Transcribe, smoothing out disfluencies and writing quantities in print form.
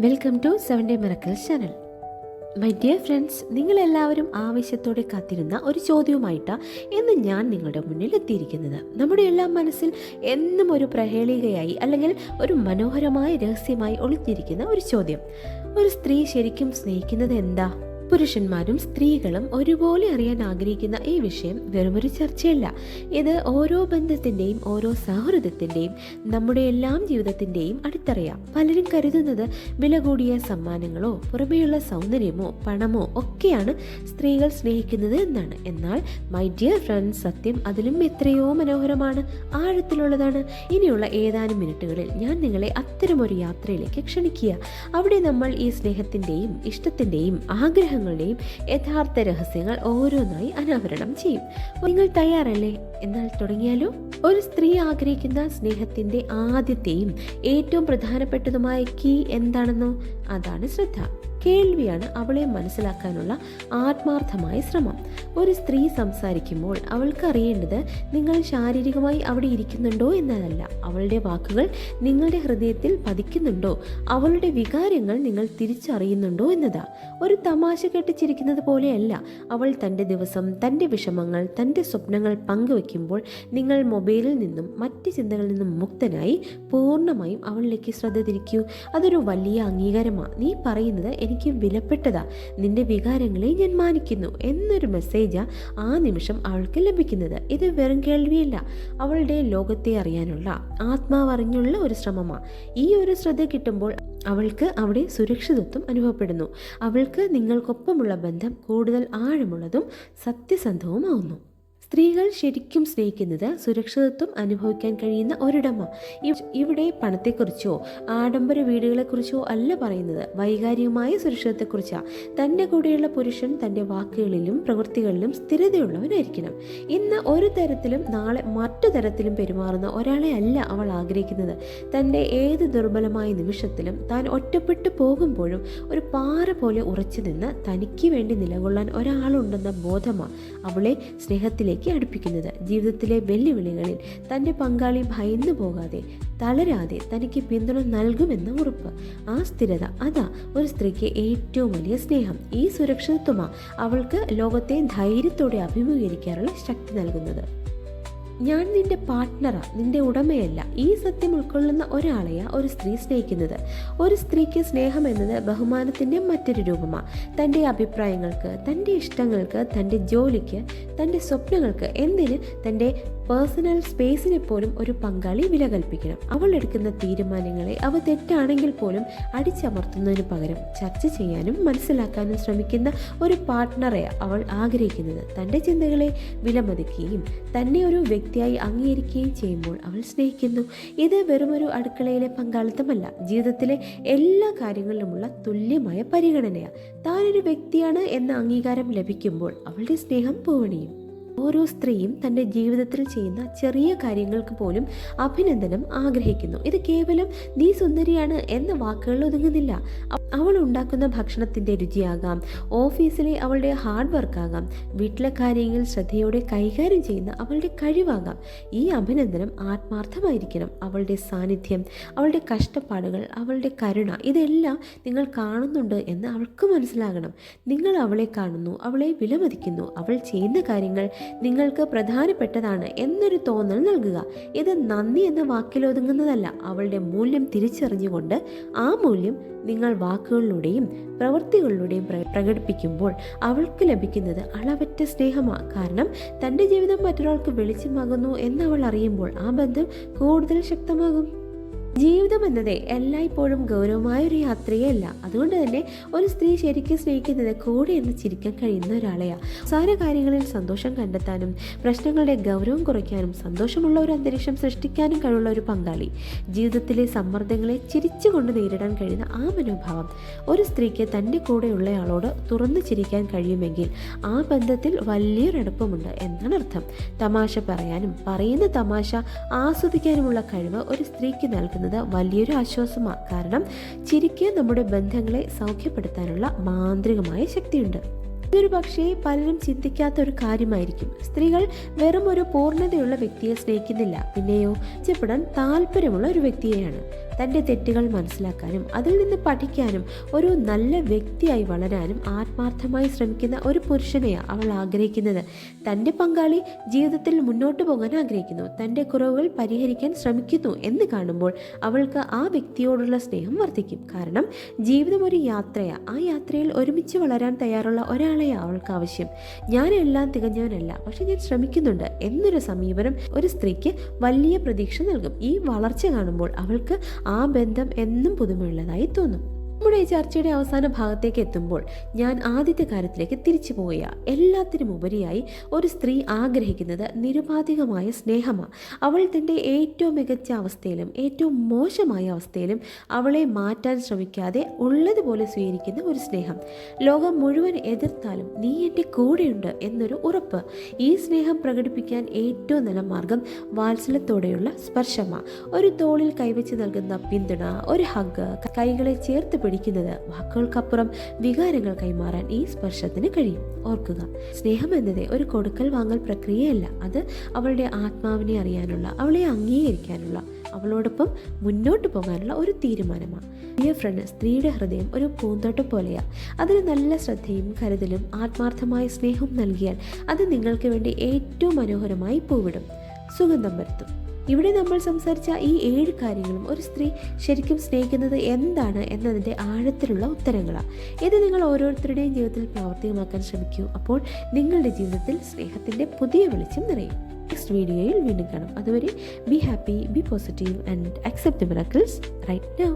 Welcome to 7 day miracles channel. My dear friends, നിങ്ങളെല്ലാവരും ആവശ്യത്തോടെ കാത്തിരുന്ന ഒരു ചോദ്യവുമായിട്ടാണ് ഇന്ന് ഞാൻ നിങ്ങളുടെ മുന്നിൽ എത്തിയിരിക്കുന്നത്. നമ്മുടെ എല്ലാം മനസ്സിൽ എന്നും ഒരു പ്രഹേളികയായി അല്ലെങ്കിൽ ഒരു മനോഹരമായ രഹസ്യമായി ഒളിഞ്ഞിരിക്കുന്ന ഒരു ചോദ്യം: ഒരു സ്ത്രീ ശരിക്കും സ്നേഹിക്കുന്നത് എന്താ? പുരുഷന്മാരും സ്ത്രീകളും ഒരുപോലെ അറിയാൻ ആഗ്രഹിക്കുന്ന ഈ വിഷയം വെറുമൊരു ചർച്ചയല്ല. ഇത് ഓരോ ബന്ധത്തിൻ്റെയും ഓരോ സൗഹൃദത്തിൻ്റെയും നമ്മുടെ എല്ലാം ജീവിതത്തിൻ്റെയും അടിത്തറയാണ്. പലരും കരുതുന്നത് വില കൂടിയ സമ്മാനങ്ങളോ പുറമേയുള്ള സൗന്ദര്യമോ പണമോ ഒക്കെയാണ് സ്ത്രീകൾ സ്നേഹിക്കുന്നത് എന്നാണ്. എന്നാൽ മൈ ഡിയർ ഫ്രണ്ട്സ്, സത്യം അതിലും എത്രയോ മനോഹരമാണ്, ആഴത്തിലുള്ളതാണ്. ഇനിയുള്ള ഏതാനും മിനിറ്റുകളിൽ ഞാൻ നിങ്ങളെ അത്തരമൊരു യാത്രയിലേക്ക് ക്ഷണിക്കുക. അവിടെ നമ്മൾ ഈ സ്നേഹത്തിൻ്റെയും ഇഷ്ടത്തിൻ്റെയും ആഗ്രഹങ്ങളുടെയും യഥാർത്ഥ രഹസ്യങ്ങൾ ഓരോന്നായി അനാവരണം ചെയ്യും. നിങ്ങൾ തയ്യാറല്ലേ? എന്നാൽ തുടങ്ങിയാലോ? ഒരു സ്ത്രീ ആഗ്രഹിക്കുന്ന സ്നേഹത്തിന്റെ ആദ്യത്തെയും ഏറ്റവും പ്രധാനപ്പെട്ടതുമായ കീ എന്താണെന്നോ? അതാണ് ശ്രദ്ധ. കേൾവിയാണ് അവളെ മനസ്സിലാക്കാനുള്ള ആത്മാർത്ഥമായ ശ്രമം. ഒരു സ്ത്രീ സംസാരിക്കുമ്പോൾ അവൾക്ക് അറിയേണ്ടത് നിങ്ങൾ ശാരീരികമായി അവിടെ ഇരിക്കുന്നുണ്ടോ എന്നതല്ല, അവളുടെ വാക്കുകൾ നിങ്ങളുടെ ഹൃദയത്തിൽ പതിക്കുന്നുണ്ടോ, അവളുടെ വികാരങ്ങൾ നിങ്ങൾ തിരിച്ചറിയുന്നുണ്ടോ എന്നതാ. ഒരു തമാശ കെട്ടിച്ചിരിക്കുന്നത് പോലെയല്ല. അവൾ തൻ്റെ ദിവസം, തൻ്റെ വിഷമങ്ങൾ, തൻ്റെ സ്വപ്നങ്ങൾ പങ്കുവെക്കുമ്പോൾ നിങ്ങൾ മൊബൈലിൽ നിന്നും മറ്റ് ചിന്തകളിൽ നിന്നും മുക്തനായി പൂർണ്ണമായും അവളിലേക്ക് ശ്രദ്ധ തിരിക്കൂ. അതൊരു വലിയ അംഗീകാരമാണ്. നീ പറയുന്നത് എനിക്ക് വിലപ്പെട്ടതാ, നിന്റെ വികാരങ്ങളെ ഞാൻ മാനിക്കുന്നു എന്നൊരു മെസ്സേജാ ആ നിമിഷം അവൾക്ക് ലഭിക്കുന്നത്. ഇത് വെറും കേൾവിയല്ല, അവളുടെ ലോകത്തെ അറിയാനുള്ള ആത്മാവറിഞ്ഞുള്ള ഒരു ശ്രമമാണ്. ഈ ഒരു ശ്രദ്ധ കിട്ടുമ്പോൾ അവൾക്ക് അവിടെ സുരക്ഷിതത്വം അനുഭവപ്പെടുന്നു. അവൾക്ക് നിങ്ങൾക്കൊപ്പമുള്ള ബന്ധം കൂടുതൽ ആഴമുള്ളതും സത്യസന്ധവുമാവുന്നു. സ്ത്രീകൾ ശരിക്കും സ്നേഹിക്കുന്നത് സുരക്ഷിതത്വം അനുഭവിക്കാൻ കഴിയുന്ന ഒരിടമാണ്. ഇവിടെ പണത്തെക്കുറിച്ചോ ആഡംബര വീടുകളെക്കുറിച്ചോ അല്ല പറയുന്നത്, വൈകാരികമായ സുരക്ഷിതത്വത്തെക്കുറിച്ചാണ്. തൻ്റെ കൂടെയുള്ള പുരുഷൻ തൻ്റെ വാക്കുകളിലും പ്രവൃത്തികളിലും സ്ഥിരതയുള്ളവനായിരിക്കണം. ഇന്ന് ഒരു തരത്തിലും നാളെ മറ്റു തരത്തിലും പെരുമാറുന്ന ഒരാളെ അല്ല അവൾ ആഗ്രഹിക്കുന്നത്. തൻ്റെ ഏത് ദുർബലമായ നിമിഷത്തിലും താൻ ഒറ്റപ്പെട്ടു പോകുമ്പോഴും ഒരു പാറ പോലെ ഉറച്ചു നിന്ന് തനിക്ക് വേണ്ടി നിലകൊള്ളാൻ ഒരാളുണ്ടെന്ന ബോധമാണ് അവളെ സ്നേഹത്തിലേക്ക് അടുപ്പിക്കുന്നത്. ജീവിതത്തിലെ വെല്ലുവിളികളിൽ തൻ്റെ പങ്കാളി ഭയന്നു പോകാതെ തളരാതെ തനിക്ക് പിന്തുണ നൽകുമെന്ന ഉറപ്പ്, ആ സ്ഥിരത, അതാ ഒരു സ്ത്രീക്ക് ഏറ്റവും വലിയ സ്നേഹം. ഈ സുരക്ഷിതത്വമാണ് അവൾക്ക് ലോകത്തെ ധൈര്യത്തോടെ അഭിമുഖീകരിക്കാനുള്ള ശക്തി നൽകുന്നത്. ഞാൻ നിന്റെ പാർട്ട്ണറാ, നിന്റെ ഉടമയല്ല. ഈ സത്യം ഉൾക്കൊള്ളുന്ന ഒരാളെയാ ഒരു സ്ത്രീ സ്നേഹിക്കുന്നത്. ഒരു സ്ത്രീക്ക് സ്നേഹം എന്നത് ബഹുമാനത്തിൻ്റെ മറ്റൊരു രൂപമാണ്. തൻ്റെ അഭിപ്രായങ്ങൾക്ക്, തൻ്റെ ഇഷ്ടങ്ങൾക്ക്, തൻ്റെ ജോലിക്ക്, തൻ്റെ സ്വപ്നങ്ങൾക്ക്, എന്തിന് തൻ്റെ പേഴ്സണൽ സ്പേസിനെ പോലും ഒരു പങ്കാളി വില കൽപ്പിക്കണം. അവൾ എടുക്കുന്ന തീരുമാനങ്ങളെ അവ തെറ്റാണെങ്കിൽ പോലും അടിച്ചമർത്തുന്നതിന് പകരം ചർച്ച ചെയ്യാനും മനസ്സിലാക്കാനും ശ്രമിക്കുന്ന ഒരു പാർട്ട്ണറെ അവൾ ആഗ്രഹിക്കുന്നത്. തൻ്റെ ചിന്തകളെ വിലമതിക്കുകയും തന്നെ ഒരു വ്യക്തിയായി അംഗീകരിക്കുകയും ചെയ്യുമ്പോൾ അവൾ സ്നേഹിക്കുന്നു. ഇത് വെറുമൊരു അടുക്കളയിലെ പങ്കാളിത്തമല്ല, ജീവിതത്തിലെ എല്ലാ കാര്യങ്ങളിലുമുള്ള തുല്യമായ പരിഗണനയാണ്. താനൊരു വ്യക്തിയാണ് എന്ന അംഗീകാരം ലഭിക്കുമ്പോൾ അവളുടെ സ്നേഹം പൂവണിയും. ഓരോ സ്ത്രീയും തൻ്റെ ജീവിതത്തിൽ ചെയ്യുന്ന ചെറിയ കാര്യങ്ങൾക്ക് പോലും അഭിനന്ദനം ആഗ്രഹിക്കുന്നു. ഇത് കേവലം നീ സുന്ദരിയാണ് എന്ന വാക്കുകളിൽ ഒതുങ്ങുന്നില്ല. അവൾ ഉണ്ടാക്കുന്ന ഭക്ഷണത്തിൻ്റെ രുചിയാകാം, ഓഫീസിലെ അവളുടെ ഹാർഡ് വർക്കാകാം, വീട്ടിലെ കാര്യങ്ങൾ ശ്രദ്ധയോടെ കൈകാര്യം ചെയ്യുന്ന അവളുടെ കഴിവാകാം. ഈ അഭിനന്ദനം ആത്മാർത്ഥമായിരിക്കണം. അവളുടെ സാന്നിധ്യം, അവളുടെ കഷ്ടപ്പാടുകൾ, അവളുടെ കരുണ, ഇതെല്ലാം നിങ്ങൾ കാണുന്നുണ്ട് എന്ന് അവൾക്ക് മനസ്സിലാകണം. നിങ്ങൾ അവളെ കാണുന്നു, അവളെ വിലമതിക്കുന്നു, അവൾ ചെയ്യുന്ന കാര്യങ്ങൾ നിങ്ങൾക്ക് പ്രധാനപ്പെട്ടതാണ് എന്നൊരു തോന്നൽ നൽകുക. ഇത് നന്ദി എന്ന വാക്കിലൊതുങ്ങുന്നതല്ല. അവളുടെ മൂല്യം തിരിച്ചറിഞ്ഞുകൊണ്ട് ആ മൂല്യം നിങ്ങൾ വാക്കുകളിലൂടെയും പ്രവൃത്തികളിലൂടെയും പ്രകടിപ്പിക്കുമ്പോൾ അവൾക്ക് ലഭിക്കുന്നത് അളവറ്റ സ്നേഹമാണ്. കാരണം തൻ്റെ ജീവിതം മറ്റൊരാൾക്ക് വെളിച്ചമാകുന്നു എന്നവൾ അറിയുമ്പോൾ ആ ബന്ധം കൂടുതൽ ശക്തമാകും. ജീവിതം എന്നത് എല്ലായ്പ്പോഴും ഗൗരവമായ ഒരു യാത്രയേ അല്ല. അതുകൊണ്ട് തന്നെ ഒരു സ്ത്രീ ശരിക്കും സ്നേഹിക്കുന്നത് കൂടെ എന്ന് ചിരിക്കാൻ കഴിയുന്ന ഒരാളെയാണ്. സാര കാര്യങ്ങളിൽ സന്തോഷം കണ്ടെത്താനും പ്രശ്നങ്ങളുടെ ഗൗരവം കുറയ്ക്കാനും സന്തോഷമുള്ള ഒരു അന്തരീക്ഷം സൃഷ്ടിക്കാനും കഴിവുള്ള ഒരു പങ്കാളി. ജീവിതത്തിലെ സമ്മർദ്ദങ്ങളെ ചിരിച്ചുകൊണ്ട് നേരിടാൻ കഴിയുന്ന ആ മനോഭാവം. ഒരു സ്ത്രീക്ക് തൻ്റെ കൂടെയുള്ളയാളോട് തുറന്നു ചിരിക്കാൻ കഴിയുമെങ്കിൽ ആ ബന്ധത്തിൽ വലിയൊരു അടുപ്പമുണ്ട് എന്നാണ് അർത്ഥം. തമാശ പറയാനും പറയുന്ന തമാശ ആസ്വദിക്കാനുമുള്ള കഴിവ് ഒരു സ്ത്രീക്ക് നൽകുന്നത് വലിയൊരു ആശ്വാസമാണ്. കാരണം ചിരിക്ക് നമ്മുടെ ബന്ധങ്ങളെ സൗഖ്യപ്പെടുത്താനുള്ള മാന്ത്രികമായ ശക്തിയുണ്ട്. ഇതൊരു പക്ഷേ പലരും ചിന്തിക്കാത്ത ഒരു കാര്യമായിരിക്കും. സ്ത്രീകൾ വെറും ഒരു പൂർണ്ണതയുള്ള വ്യക്തിയെ സ്നേഹിക്കുന്നില്ല, പിന്നെയോ മെച്ചപ്പെടാൻ താല്പര്യമുള്ള ഒരു വ്യക്തിയെയാണ്. തൻ്റെ തെറ്റുകൾ മനസ്സിലാക്കാനും അതിൽ നിന്ന് പഠിക്കാനും ഒരു നല്ല വ്യക്തിയായി വളരാനും ആത്മാർത്ഥമായി ശ്രമിക്കുന്ന ഒരു പുരുഷനെയാണ് അവൾ ആഗ്രഹിക്കുന്നത്. തൻ്റെ പങ്കാളി ജീവിതത്തിൽ മുന്നോട്ട് പോകാൻ ആഗ്രഹിക്കുന്നു, തൻ്റെ കുറവുകൾ പരിഹരിക്കാൻ ശ്രമിക്കുന്നു എന്ന് കാണുമ്പോൾ അവൾക്ക് ആ വ്യക്തിയോടുള്ള സ്നേഹം വർദ്ധിക്കും. കാരണം ജീവിതം ഒരു യാത്രയാണ്. ആ യാത്രയിൽ ഒരുമിച്ച് വളരാൻ തയ്യാറുള്ള ഒരാളെയാണ് അവൾക്ക് ആവശ്യം. ഞാനെല്ലാം തികഞ്ഞവനല്ല, പക്ഷെ ഞാൻ ശ്രമിക്കുന്നുണ്ട് എന്നൊരു സമീപനം ഒരു സ്ത്രീക്ക് വലിയ പ്രതീക്ഷ നൽകും. ഈ വളർച്ച കാണുമ്പോൾ അവൾക്ക് ആ ബന്ധം എന്നും പുതുമയുള്ളതായി തോന്നും. നമ്മുടെ ഈ ചർച്ചയുടെ അവസാന ഭാഗത്തേക്ക് എത്തുമ്പോൾ ഞാൻ ആദ്യത്തെ കാര്യത്തിലേക്ക് തിരിച്ചു പോവുകയാണ്. എല്ലാത്തിനും ഉപരിയായി ഒരു സ്ത്രീ ആഗ്രഹിക്കുന്നത് നിരുപാധികമായ സ്നേഹമാണ്. അവൾ തൻ്റെ ഏറ്റവും മികച്ച അവസ്ഥയിലും ഏറ്റവും മോശമായ അവസ്ഥയിലും അവളെ മാറ്റാൻ ശ്രമിക്കാതെ ഉള്ളതുപോലെ സ്വീകരിക്കുന്ന ഒരു സ്നേഹം. ലോകം മുഴുവൻ എതിർത്താലും നീ എൻ്റെ കൂടെയുണ്ട് എന്നൊരു ഉറപ്പ്. ഈ സ്നേഹം പ്രകടിപ്പിക്കാൻ ഏറ്റവും നല്ല മാർഗം വാത്സല്യത്തോടെയുള്ള സ്പർശമാണ്. ഒരു തോളിൽ കൈവച്ച് നൽകുന്ന പിന്തുണ, ഒരു ഹഗ്, കൈകളെ ചേർത്ത് പിടിക്കുന്നത്, വാക്കുകൾക്കപ്പുറം വികാരങ്ങൾ കൈമാറാൻ ഈ സ്പർശത്തിന് കഴിയും. ഓർക്കുക, സ്നേഹം എന്നത് ഒരു കൊടുക്കൽ വാങ്ങൽ പ്രക്രിയയല്ല. അത് അവളുടെ ആത്മാവിനെ അറിയാനുള്ള, അവളെ അംഗീകരിക്കാനുള്ള, അവളോടൊപ്പം മുന്നോട്ട് പോകാനുള്ള ഒരു തീരുമാനമാണ്. ഡിയർ ഫ്രണ്ട്, സ്ത്രീയുടെ ഹൃദയം ഒരു പൂന്തോട്ടം പോലെയാണ്. അതിന് നല്ല ശ്രദ്ധയും കരുതലും ആത്മാർത്ഥമായ സ്നേഹവും നൽകിയാൽ അത് നിങ്ങൾക്ക് വേണ്ടി ഏറ്റവും മനോഹരമായി പൂവിടും, സുഗന്ധം വരുത്തും. ഇവിടെ നമ്മൾ സംസാരിച്ച ഈ 7 കാര്യങ്ങളും ഒരു സ്ത്രീ ശരിക്കും സ്നേഹിക്കുന്നത് എന്താണ് എന്നതിൻ്റെ ആഴത്തിലുള്ള ഉത്തരങ്ങളാണ്. ഇത് നിങ്ങൾ ഓരോരുത്തരുടെയും ജീവിതത്തിൽ പ്രാവർത്തികമാക്കാൻ ശ്രമിക്കൂ. അപ്പോൾ നിങ്ങളുടെ ജീവിതത്തിൽ സ്നേഹത്തിൻ്റെ പുതിയ വെളിച്ചം നിറയും. നെക്സ്റ്റ് വീഡിയോയിൽ വീണ്ടും കാണാം. അതുവരെ be happy, be positive and accept the miracles right now.